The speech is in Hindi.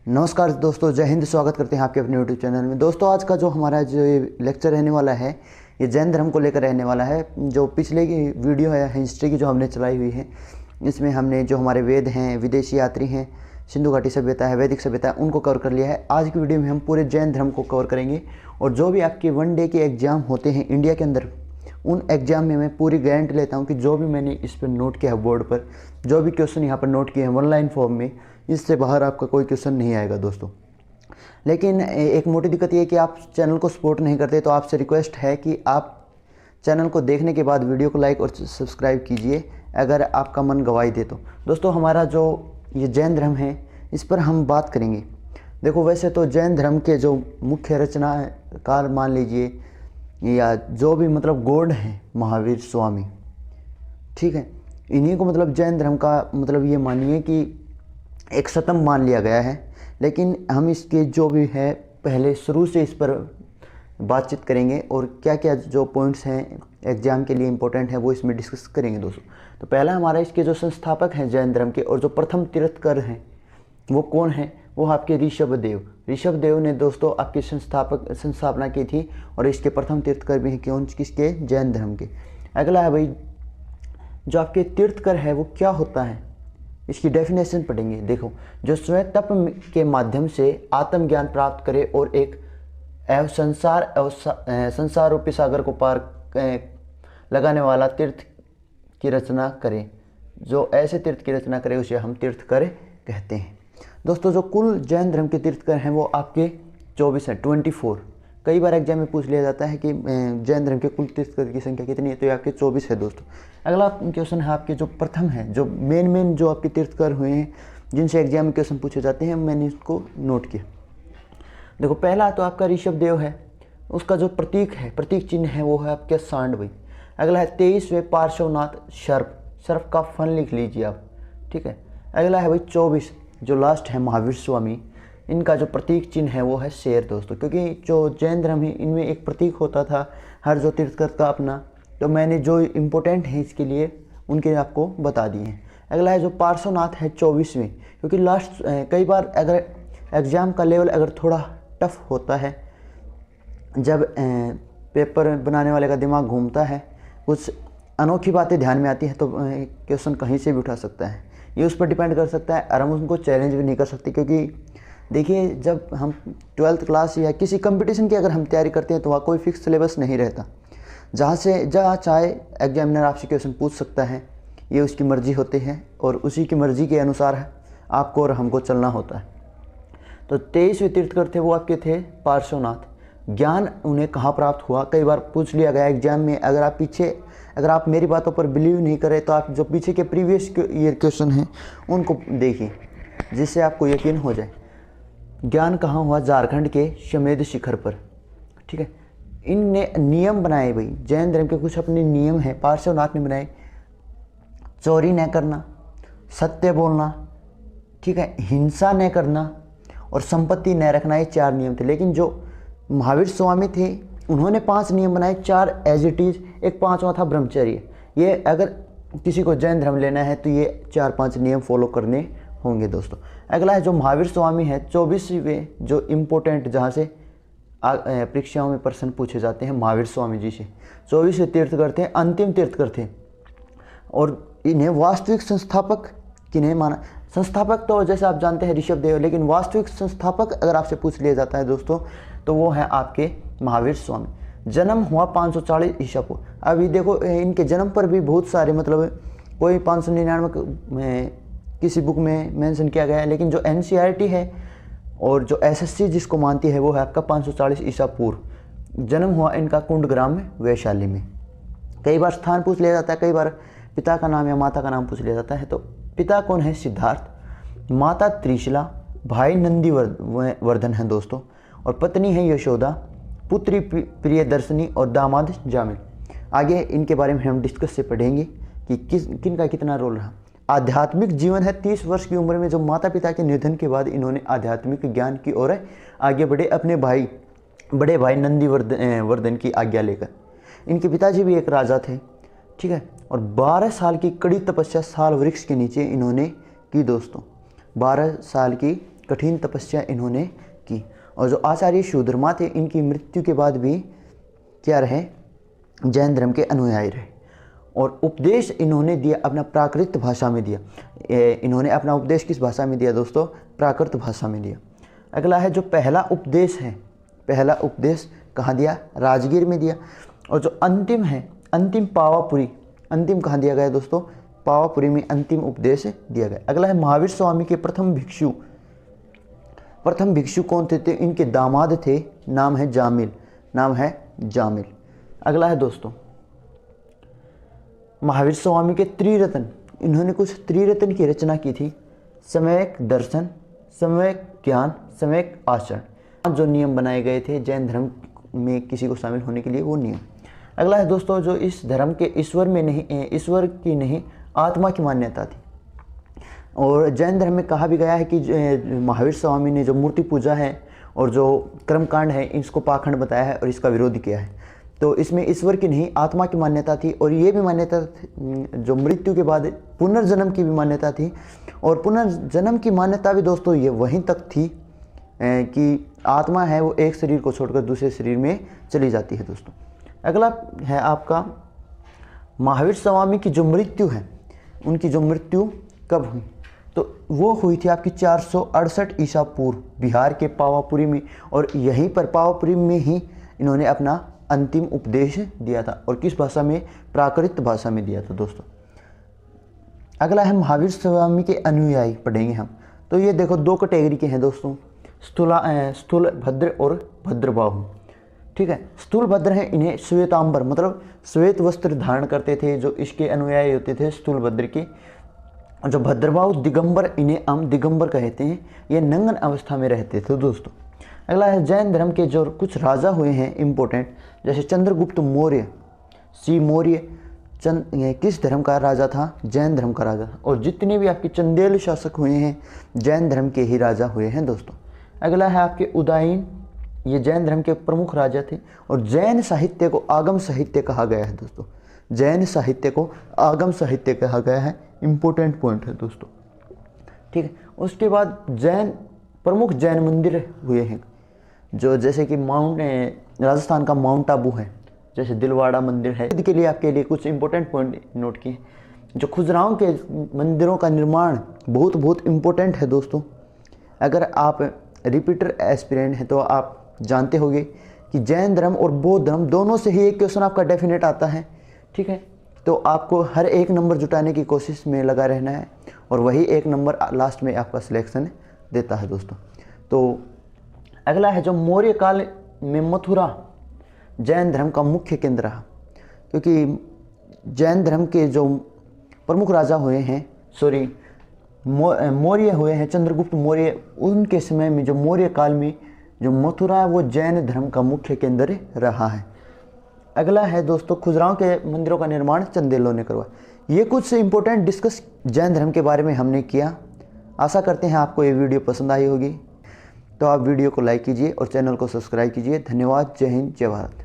नमस्कार दोस्तों, जय हिंद। स्वागत करते हैं आपके अपने यूट्यूब चैनल में। दोस्तों, आज का जो हमारा जो ये लेक्चर रहने वाला है, ये जैन धर्म को लेकर रहने वाला है। जो पिछले की वीडियो है हिस्ट्री की जो हमने चलाई हुई है, इसमें हमने जो हमारे वेद हैं, विदेशी यात्री हैं, सिंधु घाटी सभ्यता है, वैदिक सभ्यता है, उनको कवर कर लिया है। आज की वीडियो में हम पूरे जैन धर्म को कवर करेंगे। और जो भी आपके वन डे के एग्ज़ाम होते हैं इंडिया के अंदर, उन एग्ज़ाम में मैं पूरी गारंटी लेता हूं कि जो भी मैंने इस पर नोट किया है बोर्ड पर, जो भी क्वेश्चन यहाँ पर नोट किए हैं वन लाइन फॉर्म में, इससे बाहर आपका कोई क्वेश्चन नहीं आएगा दोस्तों। लेकिन एक मोटी दिक्कत ये है कि आप चैनल को सपोर्ट नहीं करते, तो आपसे रिक्वेस्ट है कि आप चैनल को देखने के बाद वीडियो को लाइक और सब्सक्राइब कीजिए, अगर आपका मन गवाही दे तो। दोस्तों, हमारा जो ये जैन धर्म है, इस पर हम बात करेंगे। देखो, वैसे तो जैन धर्म के जो मुख्य रचनाकार मान लीजिए, या जो भी मतलब गॉड हैं, महावीर स्वामी, ठीक है, इन्हीं को मतलब जैन धर्म का मतलब ये मानिए कि एक स्तंभ मान लिया गया है। लेकिन हम इसके जो भी है पहले शुरू से इस पर बातचीत करेंगे, और क्या क्या जो पॉइंट्स हैं एग्जाम के लिए इम्पोर्टेंट है वो इसमें डिस्कस करेंगे दोस्तों। तो पहला हमारा इसके जो संस्थापक हैं जैन धर्म के, और जो प्रथम तीर्थकर हैं वो कौन है, वो आपके ऋषभ देव ने दोस्तों आपकी संस्थापना की थी, और इसके प्रथम तीर्थकर भी हैं कौन, किसके, जैन धर्म के। अगला है भाई, जो आपके तीर्थकर है वो क्या होता है, इसकी डेफिनेशन पढ़ेंगे। देखो, जो स्वयं तप के माध्यम से आत्मज्ञान प्राप्त करे और एक संसार रूपी सागर को पार लगाने वाला तीर्थ की रचना करे, जो ऐसे तीर्थ की रचना करे उसे हम तीर्थकर कहते हैं दोस्तों। जो कुल जैन धर्म के तीर्थकर हैं वो आपके 24 हैं, 24। कई बार एग्जाम में पूछ लिया जाता है कि जैन धर्म के कुल तीर्थकर की संख्या कितनी है, तो ये आपके 24 है दोस्तों। अगला क्वेश्चन है आपके जो प्रथम है, जो मेन जो आपके तीर्थकर हुए हैं जिनसे एग्जाम में क्वेश्चन पूछे जाते हैं, मैंने इसको नोट किया। देखो, पहला तो आपका ऋषभ देव है, उसका जो प्रतीक है, प्रतीक चिन्ह है वो है आपके सांड भाई। अगला है 23वें पार्श्वनाथ सर्प का फन लिख लीजिए आप, ठीक है। अगला है भाई 24, जो लास्ट है महावीर स्वामी, इनका जो प्रतीक चिन्ह है वो है शेर दोस्तों, क्योंकि जो जैन धर्म है इनमें एक प्रतीक होता था हर जो तीर्थकर का अपना, तो मैंने जो इम्पोर्टेंट है इसके लिए उनके आपको बता दिए हैं। अगला है जो पार्श्वनाथ है 24वें, क्योंकि लास्ट कई बार अगर एग्ज़ाम का लेवल अगर थोड़ा टफ होता है, जब पेपर बनाने वाले का दिमाग घूमता है, कुछ अनोखी बातें ध्यान में आती हैं, तो क्वेश्चन कहीं से भी उठा सकता है, ये उस पर डिपेंड कर सकता है। और हम उनको चैलेंज भी नहीं कर सकते, क्योंकि देखिए जब हम 12th क्लास या किसी कंपटीशन की अगर हम तैयारी करते हैं तो वहाँ कोई फिक्स सिलेबस नहीं रहता, जहाँ चाहे एग्जामिनर आपसे क्वेश्चन पूछ सकता है, ये उसकी मर्जी होती है, और उसी की मर्जी के अनुसार आपको और हमको चलना होता है। तो 23वें तीर्थकर थे वो आपके थे पार्श्वनाथ। ज्ञान उन्हें कहाँ प्राप्त हुआ, कई बार पूछ लिया गया एग्जाम में। अगर आप मेरी बातों पर बिलीव नहीं करें तो आप जो पीछे के प्रीवियस ईयर क्वेश्चन हैं उनको देखिए, जिससे आपको यकीन हो जाए। ज्ञान कहाँ हुआ, झारखंड के श्वेमेध शिखर पर, ठीक है। इनने नियम बनाए भाई, जैन धर्म के कुछ अपने नियम हैं पार्श्वनाथ ने बनाए। चोरी न करना, सत्य बोलना, ठीक है, हिंसा न करना, और संपत्ति न रखना, ये 4 नियम थे। लेकिन जो महावीर स्वामी थे उन्होंने 5 नियम बनाए, 4 एज इट इज़, एक 5वां था ब्रह्मचर्य। ये अगर किसी को जैन धर्म लेना है तो ये 4-5 नियम फॉलो करने होंगे दोस्तों। अगला है जो महावीर स्वामी है 24वें, जो इम्पोर्टेंट, जहाँ से परीक्षाओं में प्रश्न पूछे जाते हैं महावीर स्वामी जी से। 24वें तीर्थकर थे, अंतिम तीर्थकर थे, और इन्हें वास्तविक संस्थापक किन्हें माना, संस्थापक तो जैसे आप जानते हैं ऋषभ देव, लेकिन वास्तविक संस्थापक अगर आपसे पूछ लिया जाता है दोस्तों तो वो है आपके महावीर स्वामी। जन्म हुआ 540 ईसा पूर्व। अभी देखो, इनके जन्म पर भी बहुत सारे मतलब कोई 599 में किसी बुक में मेंशन किया गया है, लेकिन जो NCERT है और जो SSC जिसको मानती है वो है आपका 540 ईसा पूर्व। जन्म हुआ इनका कुंडग्राम में, वैशाली में। कई बार स्थान पूछ लिया जाता है, कई बार पिता का नाम या माता का नाम पूछ लिया जाता है। तो पिता कौन है, सिद्धार्थ, माता त्रिशला, भाई नंदीवर्धन है दोस्तों, और पत्नी है यशोदा, पुत्री प्रियदर्शनी, और दामाद जामिल। आगे इनके बारे में हम डिस्कस से पढ़ेंगे कि किन का कितना रोल रहा। आध्यात्मिक जीवन है 30 वर्ष की उम्र में जो माता पिता के निधन के बाद इन्होंने आध्यात्मिक ज्ञान की ओर आगे बढ़े, अपने बड़े भाई नंदीवर्धन की आज्ञा लेकर। इनके पिताजी भी एक राजा थे, ठीक है, और 12 साल की कड़ी तपस्या साल वृक्ष के नीचे इन्होंने की दोस्तों। 12 साल की कठिन तपस्या इन्होंने की। और जो आचार्य शूद्रमा थे, इनकी मृत्यु के बाद भी क्या रहे, जैन धर्म के अनुयायी रहे। और उपदेश इन्होंने दिया अपना प्राकृत भाषा में दिया। इन्होंने अपना उपदेश किस भाषा में दिया दोस्तों, प्राकृत भाषा में दिया। अगला है जो पहला उपदेश है, पहला उपदेश कहाँ दिया, राजगीर में दिया। और जो अंतिम है, अंतिम पावापुरी, अंतिम कहाँ दिया गया दोस्तों, पावापुरी में अंतिम उपदेश दिया गया। अगला है महावीर स्वामी के प्रथम भिक्षु, प्रथम भिक्षु कौन थे, इनके दामाद थे, नाम है जामिल, नाम है जामिल। अगला है दोस्तों महावीर स्वामी के त्रिरत्न, इन्होंने कुछ त्रिरत्न की रचना की थी, सम्यक दर्शन, सम्यक ज्ञान, सम्यक आचरण। जो नियम बनाए गए थे जैन धर्म में किसी को शामिल होने के लिए, वो नियम। अगला है दोस्तों जो इस धर्म के ईश्वर में नहीं, ईश्वर की नहीं आत्मा की मान्यता थी। और जैन धर्म में कहा भी गया है कि महावीर स्वामी ने जो मूर्ति पूजा है और जो कर्मकांड है, इसको पाखंड बताया है और इसका विरोध किया है। तो इसमें ईश्वर की नहीं आत्मा की मान्यता थी। और ये भी मान्यता जो मृत्यु के बाद पुनर्जन्म की भी मान्यता थी। और पुनर्जन्म की मान्यता भी दोस्तों ये वहीं तक थी कि आत्मा है वो एक शरीर को छोड़कर दूसरे शरीर में चली जाती है दोस्तों। अगला है आपका महावीर स्वामी की जो मृत्यु है, उनकी जो मृत्यु कब हुई, तो वो हुई थी आपकी 468 ईसा पूर्व बिहार के पावापुरी में। और यहीं पर पावापुरी में ही इन्होंने अपना अंतिम उपदेश दिया था। और किस भाषा में, प्राकृत भाषा में दिया था दोस्तों। अगला है महावीर स्वामी के अनुयायी पढ़ेंगे हम। तो ये देखो दो कैटेगरी के हैं दोस्तों, स्थूल भद्र और भद्रबाहु। ठीक है, स्थूल भद्र हैं, इन्हें श्वेतांबर मतलब श्वेत वस्त्र धारण करते थे, जो इसके अनुयायी होते थे स्थूल भद्र के। जो भद्रबाहु दिगंबर, इन्हें हम दिगंबर कहते हैं, ये नंगन अवस्था में रहते थे दोस्तों। अगला है जैन धर्म के जो कुछ राजा हुए हैं इंपॉर्टेंट, जैसे चंद्रगुप्त मौर्य, सी मौर्य किस धर्म का राजा था, जैन धर्म का राजा था। और जितने भी आपके चंदेल शासक हुए हैं जैन धर्म के ही राजा हुए हैं दोस्तों। अगला है आपके उदयन, ये जैन धर्म के प्रमुख राजा थे। और जैन साहित्य को आगम साहित्य कहा गया है दोस्तों, जैन साहित्य को आगम साहित्य कहा गया है, इंपॉर्टेंट पॉइंट है दोस्तों। ठीक है, उसके बाद जैन प्रमुख जैन मंदिर हुए हैं, जो जैसे कि राजस्थान का माउंट आबू है, जैसे दिलवाड़ा मंदिर है। इसके लिए आपके लिए कुछ इंपॉर्टेंट पॉइंट नोट किए। जो खुजराहों के मंदिरों का निर्माण बहुत इंपॉर्टेंट है दोस्तों। अगर आप रिपीटर एस्पिरेंट हैं तो आप जानते होंगे कि जैन धर्म और बौद्ध धर्म दोनों से ही एक क्वेश्चन आपका डेफिनेट आता है। ठीक है, तो आपको हर एक नंबर जुटाने की कोशिश में लगा रहना है और वही एक नंबर लास्ट में आपका सिलेक्शन देता है दोस्तों। तो अगला है जो मौर्य काल में मथुरा जैन धर्म का मुख्य केंद्र रहा, क्योंकि जैन धर्म के जो प्रमुख राजा हुए हैं, मौर्य हुए हैं, चंद्रगुप्त मौर्य, उनके समय में जो मौर्य काल में जो मथुरा है वो जैन धर्म का मुख्य केंद्र रहा है। अगला है दोस्तों खुजराहों के मंदिरों का निर्माण चंदेलों ने करवाया। ये कुछ इंपॉर्टेंट डिस्कस जैन धर्म के बारे में हमने किया। आशा करते हैं आपको ये वीडियो पसंद आई होगी। तो आप वीडियो को लाइक कीजिए और चैनल को सब्सक्राइब कीजिए। धन्यवाद। जय हिंद, जय भारत।